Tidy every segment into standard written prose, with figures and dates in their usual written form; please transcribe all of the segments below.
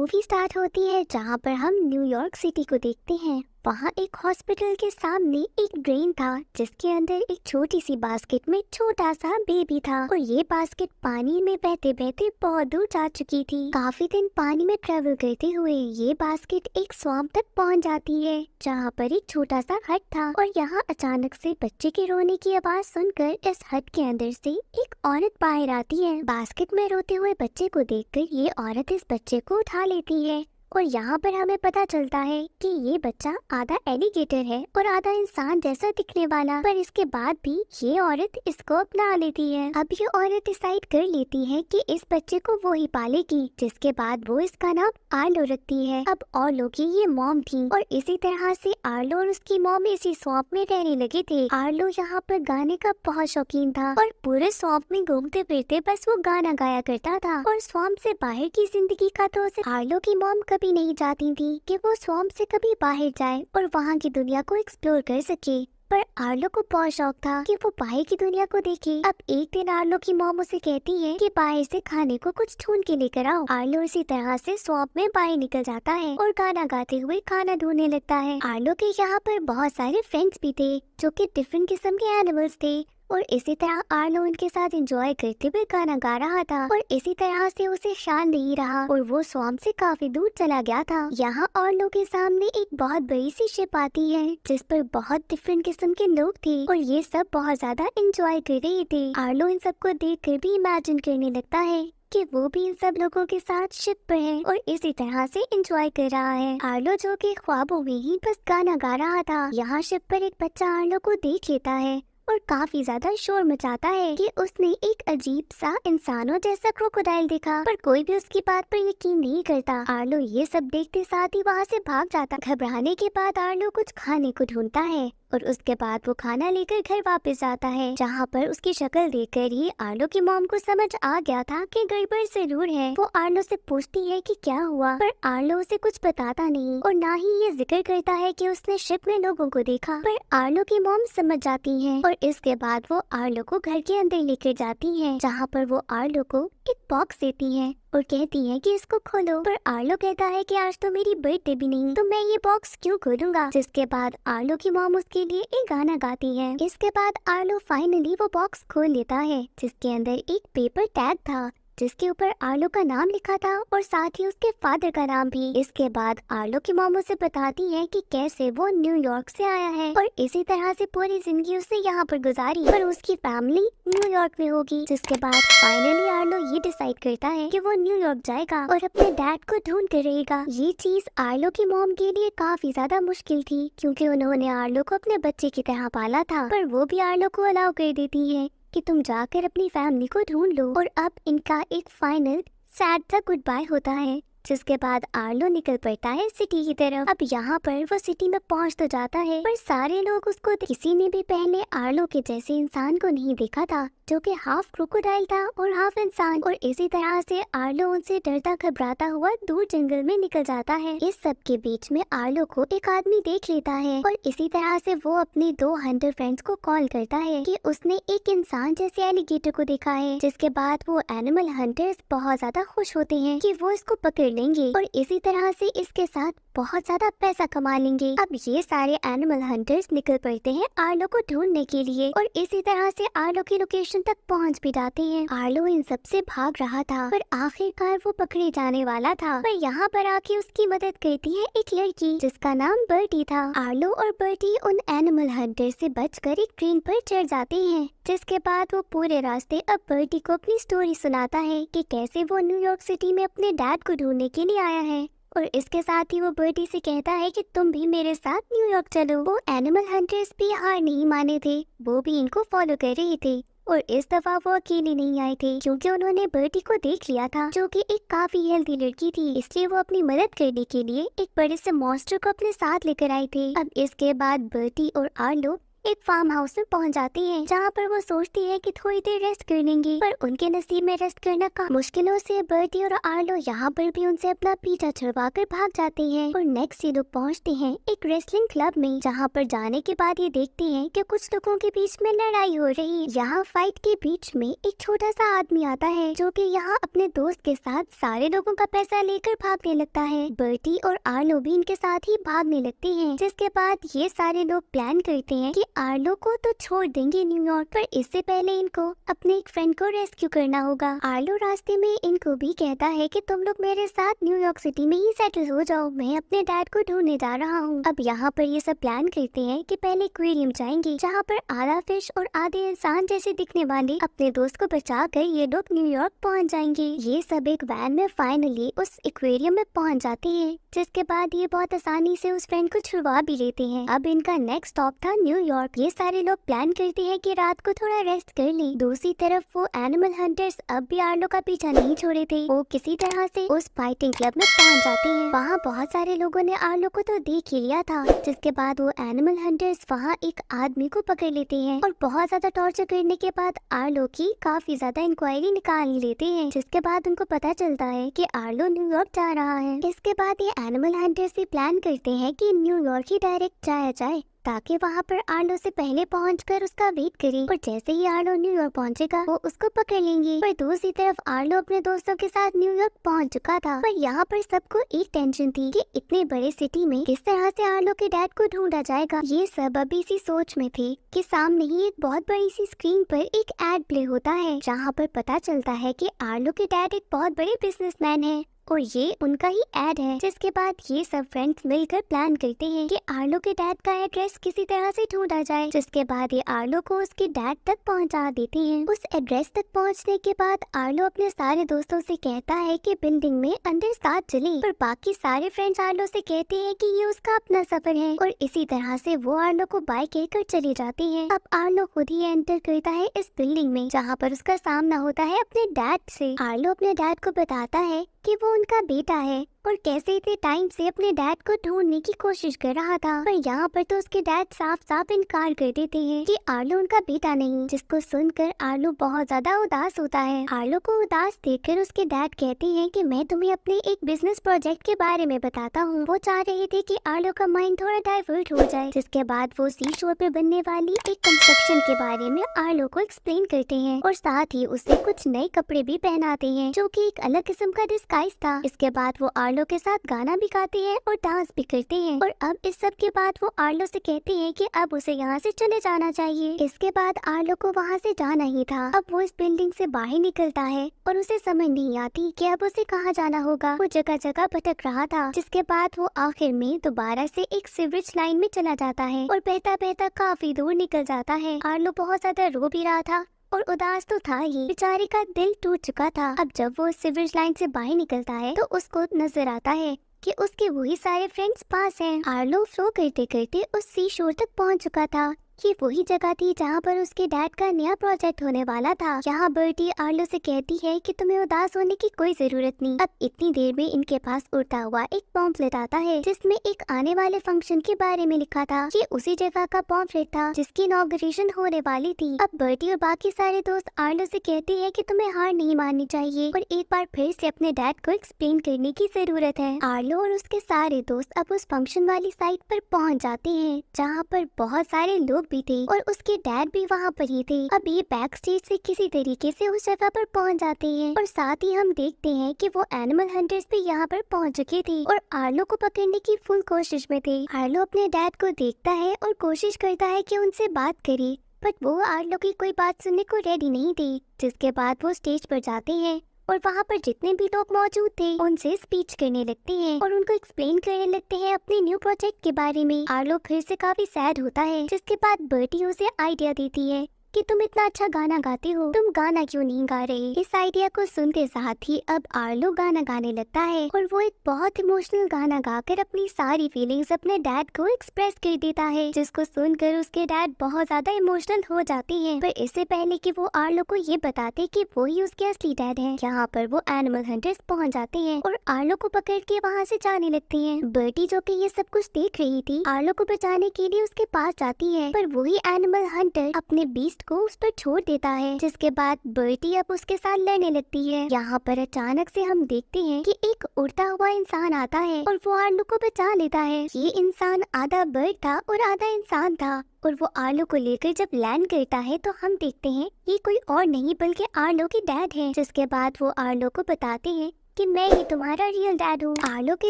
Movie start होती है जहाँ पर हम न्यूयॉर्क सिटी को देखते हैं। वहाँ एक हॉस्पिटल के सामने एक ड्रेन था जिसके अंदर एक छोटी सी बास्केट में छोटा सा बेबी था और ये बास्केट पानी में बहते बहते बहुत दूर जा चुकी थी। काफी दिन पानी में ट्रेवल करते हुए ये बास्केट एक स्वैम्प तक पहुँच जाती है जहाँ पर एक छोटा सा हट था और यहाँ अचानक से बच्चे के रोने की आवाज सुनकर इस हट के अंदर से एक औरत बाहर आती है। बास्केट में रोते हुए बच्चे को देखकर ये औरत इस बच्चे को उठा लेती है और यहाँ पर हमें पता चलता है कि ये बच्चा आधा एलिगेटर है और आधा इंसान जैसा दिखने वाला, पर इसके बाद भी ये औरत इसको अपना लेती है। अब ये औरत डिसाइड कर लेती है कि इस बच्चे को वो ही पालेगी, जिसके बाद वो इसका नाम आर्लो रखती है। अब आर्लो की ये मॉम थी और इसी तरह से आर्लो और उसकी मॉम इसी स्वैम्प में रहने लगे थे। आर्लो यहाँ पर गाने का बहुत शौकीन था और पूरे स्वैम्प में घूमते फिरते बस वो गाना गाया करता था और स्वैम्प से बाहर की जिंदगी का तो आर्लो की मॉम कभी नहीं चाहती थी कि वो स्वैम्प से कभी बाहर जाए और वहाँ की दुनिया को एक्सप्लोर कर सके, पर आर्लो को बहुत शौक था कि वो बाहर की दुनिया को देखे। अब एक दिन आर्लो की मॉम उसे कहती है कि बाहर से खाने को कुछ ढूंढ के लेकर आओ। आर्लो इसी तरह से स्वैम्प में बाहर निकल जाता है और गाना गाते हुए खाना ढूंढने लगता है। आर्लो के यहाँ पर बहुत सारे फ्रेंड्स भी थे जो कि डिफरेंट किस्म के एनिमल्स थे और इसी तरह आर्लो उनके साथ एंजॉय करते हुए गाना गा रहा था और इसी तरह से उसे शान नहीं रहा और वो स्वैम्प से काफी दूर चला गया था। यहाँ आर्लो के सामने एक बहुत बड़ी सी शिप आती है जिस पर बहुत डिफरेंट किस्म के लोग थे और ये सब बहुत ज्यादा एंजॉय कर रहे थे। आर्लो इन सबको देखकर भी इमेजिन करने लगता है कि वो भी इन सब लोगों के साथ शिप पर है और इसी तरह से एंजॉय कर रहा है। आर्लो जो कि ख्वाबों में ही बस गाना गा रहा था। यहाँ शिप पर एक बच्चा आर्लो को देख लेता है और काफी ज्यादा शोर मचाता है कि उसने एक अजीब सा इंसानों जैसा क्रोकोडाइल देखा, पर कोई भी उसकी बात पर यकीन नहीं करता। आर्लो ये सब देखते साथ ही वहाँ से भाग जाता। घबराने के बाद आर्लो कुछ खाने को ढूंढता है और उसके बाद वो खाना लेकर घर वापस आता है, जहाँ पर उसकी शक्ल देखकर ही आर्लो की मॉम को समझ आ गया था कि गड़बड़ जरूर है। वो आर्लो से पूछती है कि क्या हुआ, पर आर्लो उसे कुछ बताता नहीं और ना ही ये जिक्र करता है कि उसने शिप में लोगों को देखा, पर आर्लो की मॉम समझ जाती है और इसके बाद वो आर्लो को घर के अंदर लेकर जाती है, जहाँ पर वो आर्लो को एक बॉक्स देती है और कहती है कि इसको खोलो, पर आर्लो कहता है कि आज तो मेरी बर्थडे भी नहीं, तो मैं ये बॉक्स क्यों खोलूंगा। जिसके बाद आर्लो की मॉम उसके लिए एक गाना गाती है। इसके बाद आर्लो फाइनली वो बॉक्स खोल लेता है जिसके अंदर एक पेपर टैग था जिसके ऊपर आर्लो का नाम लिखा था और साथ ही उसके फादर का नाम भी। इसके बाद आर्लो की मॉम उसे बताती है कि कैसे वो न्यूयॉर्क से आया है और इसी तरह से पूरी जिंदगी उसने यहाँ पर गुजारी पर उसकी फैमिली न्यूयॉर्क में होगी। जिसके बाद फाइनली आर्लो ये डिसाइड करता है कि वो न्यूयॉर्क जाएगा और अपने डैड को ढूंढ कर रहेगा। ये चीज आर्लो की मॉम के लिए काफी ज्यादा मुश्किल थी क्योंकि उन्होंने आर्लो को अपने बच्चे की तरह पाला था, पर वो भी आर्लो को अलाउ कर देती है कि तुम जाकर अपनी फैमिली को ढूंढ लो। और अब इनका एक फाइनल सैड सा गुड बाय होता है, जिसके बाद आर्लो निकल पड़ता है सिटी की तरफ। अब यहाँ पर वो सिटी में पहुँच तो जाता है पर सारे लोग उसको किसी ने भी पहले आर्लो के जैसे इंसान को नहीं देखा था जो कि हाफ क्रोकोडाइल था और हाफ इंसान। और इसी तरह से आर्लो उनसे डरता घबराता हुआ दूर जंगल में निकल जाता है। इस सब के बीच में आर्लो को एक आदमी देख लेता है और इसी तरह से वो अपने 2 हंटर फ्रेंड्स को कॉल करता है कि उसने एक इंसान जैसे एलिगेटर को देखा है। जिसके बाद वो एनिमल हंटर्स बहुत ज्यादा खुश होते हैं कि वो इसको पकड़ लेंगे और इसी तरह से इसके साथ बहुत ज्यादा पैसा कमा लेंगे। अब ये सारे एनिमल हंटर्स निकल पड़ते हैं आर्लो को ढूंढने के लिए और इसी तरह से आर्लो की लोकेशन तक पहुंच भी जाते हैं। आर्लो इन सब से भाग रहा था पर आखिरकार वो पकड़े जाने वाला था, पर यहाँ पर आके उसकी मदद करती है एक लड़की जिसका नाम बर्टी था। आर्लो और बर्टी उन एनिमल हंटर से बचकर एक ट्रेन पर चढ़ जाते हैं, जिसके बाद वो पूरे रास्ते अब बर्टी को अपनी स्टोरी सुनाता है कि कैसे वो न्यूयॉर्क सिटी में अपने डैड को ढूंढने के लिए आया है और इसके साथ ही वो बर्टी से कहता है कि तुम भी मेरे साथ न्यूयॉर्क चलो। वो एनिमल हंटर्स भी हार नहीं माने थे, वो भी इनको फॉलो कर रहे थे और इस दफा वो अकेले नहीं आए थे क्योंकि उन्होंने बर्टी को देख लिया था जो कि एक काफी हेल्दी लड़की थी, इसलिए वो अपनी मदद करने के लिए एक बड़े से मॉन्स्टर को अपने साथ लेकर आए थे। अब इसके बाद बर्टी और आर्लो एक फार्म हाउस में पहुंच जाती है, जहाँ पर वो सोचती है कि थोड़ी देर रेस्ट कर लेंगी, पर उनके नसीब में रेस्ट करना का मुश्किलों से बर्टी और आर्लो यहाँ पर भी उनसे अपना पीछा छुड़वा कर भाग जाते हैं। और नेक्स्ट ये लोग पहुँचते हैं एक रेसलिंग क्लब में, जहाँ पर जाने के बाद ये देखते हैं कि कुछ लोगों के बीच में लड़ाई हो रही। यहाँ फाइट के बीच में एक छोटा सा आदमी आता है, जो कि यहाँ अपने दोस्त के साथ सारे लोगों का पैसा लेकर भागने लगता है। बर्टी और आर्लो भी इनके साथ ही भागने लगते हैं, जिसके बाद ये सारे लोग प्लान करते हैं कि आर्लो को तो छोड़ देंगे न्यूयॉर्क, पर इससे पहले इनको अपने एक फ्रेंड को रेस्क्यू करना होगा। आर्लो रास्ते में इनको भी कहता है कि तुम लोग मेरे साथ न्यूयॉर्क सिटी में ही सेटल हो जाओ, मैं अपने डैड को ढूंढने जा रहा हूँ। अब यहाँ पर ये सब प्लान करते हैं कि पहले एक्वेरियम जाएंगे, जहाँ पर आधा फिश और आधे इंसान जैसे दिखने वाले अपने दोस्त को बचाकर ये लोग न्यूयॉर्क पहुँच जाएंगे। ये सब एक वैन में फाइनली उस एक्वेरियम में पहुँच जाते हैं, जिसके बाद ये बहुत आसानी से उस फ्रेंड को छुड़वा भी लेते हैं। अब इनका नेक्स्ट स्टॉप था न्यूयॉर्क। ये सारे लोग प्लान करते हैं कि रात को थोड़ा रेस्ट कर लें। दूसरी तरफ वो एनिमल हंटर्स अब भी आर्लो का पीछा नहीं छोड़े थे। वो किसी तरह से उस फाइटिंग क्लब में पहुंच जाते हैं। वहाँ बहुत सारे लोगों ने आर्लो को तो देख ही लिया था, जिसके बाद वो एनिमल हंटर्स वहाँ एक आदमी को पकड़ लेते हैं और बहुत ज्यादा टॉर्चर करने के बाद आर्लो की काफी ज्यादा इंक्वायरी निकाल ही लेते हैं, जिसके बाद उनको पता चलता है कि आर्लो न्यूयॉर्क जा रहा है। इसके बाद ये एनिमल हंटर्स भी प्लान करते हैं कि न्यूयॉर्क ही डायरेक्ट जाया जाए, ताकि वहाँ पर आर्लो से पहले पहुंचकर उसका वेट करें, और जैसे ही आर्लो न्यूयॉर्क पहुंचेगा वो उसको पकड़ लेंगे। पर दूसरी तरफ आर्लो अपने दोस्तों के साथ न्यूयॉर्क पहुंच चुका था, पर यहाँ पर सबको एक टेंशन थी कि इतने बड़े सिटी में किस तरह से आर्लो के डैड को ढूंढा जाएगा। ये सब अभी इसी सोच में थे कि सामने ही एक बहुत बड़ी सी स्क्रीन पर एक एड प्ले होता है, जहाँ पर पता चलता है कि आर्लो के डैड एक बहुत बड़े बिजनेसमैन है और ये उनका ही एड है। जिसके बाद ये सब फ्रेंड्स मिलकर प्लान करते हैं कि आर्लो के डैड का एड्रेस किसी तरह से ढूंढा जाए, जिसके बाद ये आर्लो को उसके डैड तक पहुंचा देते हैं। उस एड्रेस तक पहुंचने के बाद आर्लो अपने सारे दोस्तों से कहता है कि बिल्डिंग में अंदर साथ चले, पर बाकी सारे फ्रेंड्स आर्लो से कहते हैं कि ये उसका अपना सफर है, और इसी तरह से वो आर्लो को बाय कहकर चले जाते हैं। अब आर्लो खुद ही एंटर करता है इस बिल्डिंग में, जहाँ पर उसका सामना होता है अपने डैड से। आर्लो अपने डैड को बताता है कि वो उनका बेटा है और कैसे इतने टाइम से अपने डैड को ढूंढने की कोशिश कर रहा था, पर यहाँ पर तो उसके डैड साफ साफ इनकार कर देते हैं कि आर्लो उनका बेटा नहीं, जिसको सुनकर आर्लो बहुत ज्यादा उदास होता है। आर्लो को उदास देखकर उसके डैड कहते हैं कि मैं तुम्हें अपने एक बिजनेस प्रोजेक्ट के बारे में बताता हूँ। वो चाह रहे थे कि आर्लो का माइंड थोड़ा डाइवर्ट हो जाए, जिसके बाद वो सी शोर पे बनने वाली एक कंस्ट्रक्शन के बारे में आर्लो को एक्सप्लेन करते हैं, और साथ ही उसे कुछ नए कपड़े भी पहनाते हैं, जो कि एक अलग किस्म का डिस्गाइज था। इसके बाद वो आर्लो के साथ गाना भी गाते हैं और डांस भी करते हैं, और अब इस सब के बाद वो आर्लो से कहते हैं कि अब उसे यहाँ से चले जाना चाहिए। इसके बाद आर्लो को वहाँ से जाना ही था। अब वो इस बिल्डिंग से बाहर निकलता है और उसे समझ नहीं आती कि अब उसे कहाँ जाना होगा। वो जगह जगह भटक रहा था, जिसके बाद वो आखिर में दोबारा से एक सीवरेज लाइन में चला जाता है और बहता बहता काफी दूर निकल जाता है। आर्लो बहुत ज्यादा रो भी रहा था और उदास तो था ही, बेचारे का दिल टूट चुका था। अब जब वो सीवरेज लाइन से बाहर निकलता है तो उसको नजर आता है कि उसके वही सारे फ्रेंड्स पास हैं। आर्लो फ्लो करते करते उस सी शोर तक पहुंच चुका था। ये वही जगह थी जहाँ पर उसके डैड का नया प्रोजेक्ट होने वाला था। यहाँ बर्टी आर्लो से कहती है कि तुम्हें उदास होने की कोई जरूरत नहीं। अब इतनी देर में इनके पास उड़ता हुआ एक पॉम्फलेट आता है, जिसमें एक आने वाले फंक्शन के बारे में लिखा था। ये उसी जगह का पॉम्फलेट था जिसकी इनॉग्रेशन होने वाली थी। अब बर्टी और बाकी सारे दोस्त आर्लो से कहते हैं कि तुम्हें हार नहीं माननी चाहिए और एक बार फिर से अपने डैड को एक्सप्लेन करने की जरूरत है। आर्लो और उसके सारे दोस्त अब उस फंक्शन वाली साइट पर पहुँच जाते हैं, जहाँ पर बहुत सारे लोग भी थे और उसके डैड भी वहाँ पर ही थे। अब ये बैक स्टेज से किसी तरीके से उस जगह पर पहुँच जाते हैं, और साथ ही हम देखते हैं कि वो एनिमल हंटर्स भी यहाँ पर पहुँच चुके थे और आर्लो को पकड़ने की फुल कोशिश में थे। आर्लो अपने डैड को देखता है और कोशिश करता है कि उनसे बात करे, बट वो आर्लो की कोई बात सुनने को रेडी नहीं थी। जिसके बाद वो स्टेज पर जाते हैं और वहाँ पर जितने भी लोग मौजूद थे उनसे स्पीच करने लगते हैं और उनको एक्सप्लेन करने लगते हैं अपने न्यू प्रोजेक्ट के बारे में। आर्लो फिर से काफी सैड होता है, जिसके बाद बर्टी उसे आइडिया देती है कि तुम इतना अच्छा गाना गाते हो, तुम गाना क्यों नहीं गा रहे। इस आइडिया को सुनते साथ ही अब आर्लो गाना गाने लगता है और वो एक बहुत इमोशनल गाना गाकर अपनी सारी फीलिंग्स अपने डैड को एक्सप्रेस कर देता है, जिसको सुनकर उसके डैड बहुत ज्यादा इमोशनल हो जाते हैं। पर इससे पहले कि वो आर्लो को ये बताते कि वो ही उसके असली डैड है, यहाँ पर वो एनिमल हंटर्स पहुँच जाते हैं और आर्लो को पकड़ के वहाँ से जाने लगते हैं। बर्टी जो कि ये सब कुछ देख रही थी, आर्लो को बचाने के लिए उसके पास जाती है, पर वही एनिमल हंटर अपने बीस्ट को उस पर छोड़ देता है, जिसके बाद बर्टी अब उसके साथ लड़ने लगती है। यहाँ पर अचानक से हम देखते हैं कि एक उड़ता हुआ इंसान आता है और वो आर्लो को बचा लेता है। ये इंसान आधा बर्ड था और आधा इंसान था और वो आर्लो को लेकर जब लैंड करता है तो हम देखते हैं ये कोई और नहीं बल्कि आर्लो के डैड है। जिसके बाद वो आर्लो को बताते हैं कि मैं ही तुम्हारा रियल डैड हूँ। आर्लो के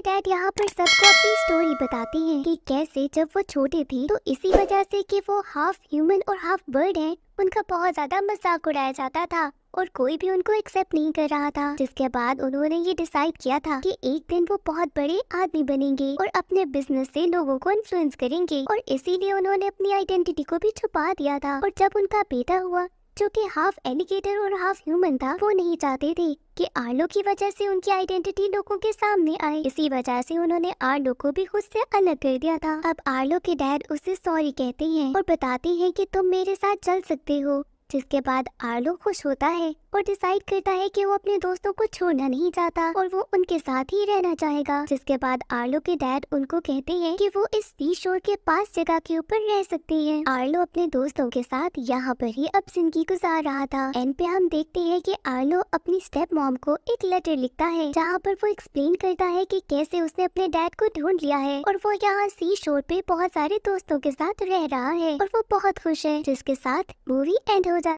डैड यहाँ पर सबको अपनी स्टोरी बताते हैं कि कैसे जब वो छोटे थे तो इसी वजह से कि वो हाफ ह्यूमन और हाफ बर्ड हैं, उनका बहुत ज्यादा मजाक उड़ाया जाता था और कोई भी उनको एक्सेप्ट नहीं कर रहा था। जिसके बाद उन्होंने ये डिसाइड किया था कि एक दिन वो बहुत बड़े आदमी बनेंगे और अपने बिजनेस से लोगों को इन्फ्लुएंस करेंगे, और इसीलिए उन्होंने अपनी आइडेंटिटी को भी छुपा दिया था। और जब उनका बेटा हुआ जो कि हाफ एलिगेटर और हाफ ह्यूमन था, वो नहीं चाहते थे कि आर्लो की वजह से उनकी आइडेंटिटी लोगों के सामने आए, इसी वजह से उन्होंने आर्लो को भी खुद से अलग कर दिया था। अब आर्लो के डैड उससे सॉरी कहते हैं और बताते हैं कि तुम मेरे साथ चल सकते हो। जिसके बाद आर्लो खुश होता है और डिसाइड करता है कि वो अपने दोस्तों को छोड़ना नहीं चाहता और वो उनके साथ ही रहना चाहेगा। जिसके बाद आर्लो के डैड उनको कहते हैं कि वो इस सी शोर के पास जगह के ऊपर रह सकते हैं। आर्लो अपने दोस्तों के साथ यहाँ पर ही अब जिंदगी गुजार रहा था। एंड पे हम देखते हैं कि आर्लो अपनी स्टेप मॉम को एक लेटर लिखता है, जहाँ पर वो एक्सप्लेन करता है कि कैसे उसने अपने डैड को ढूंढ लिया है और वो यहाँ सी शोर पे बहुत सारे दोस्तों के साथ रह रहा है और वो बहुत खुश है। जिसके साथ मूवी एंड हो जाती है।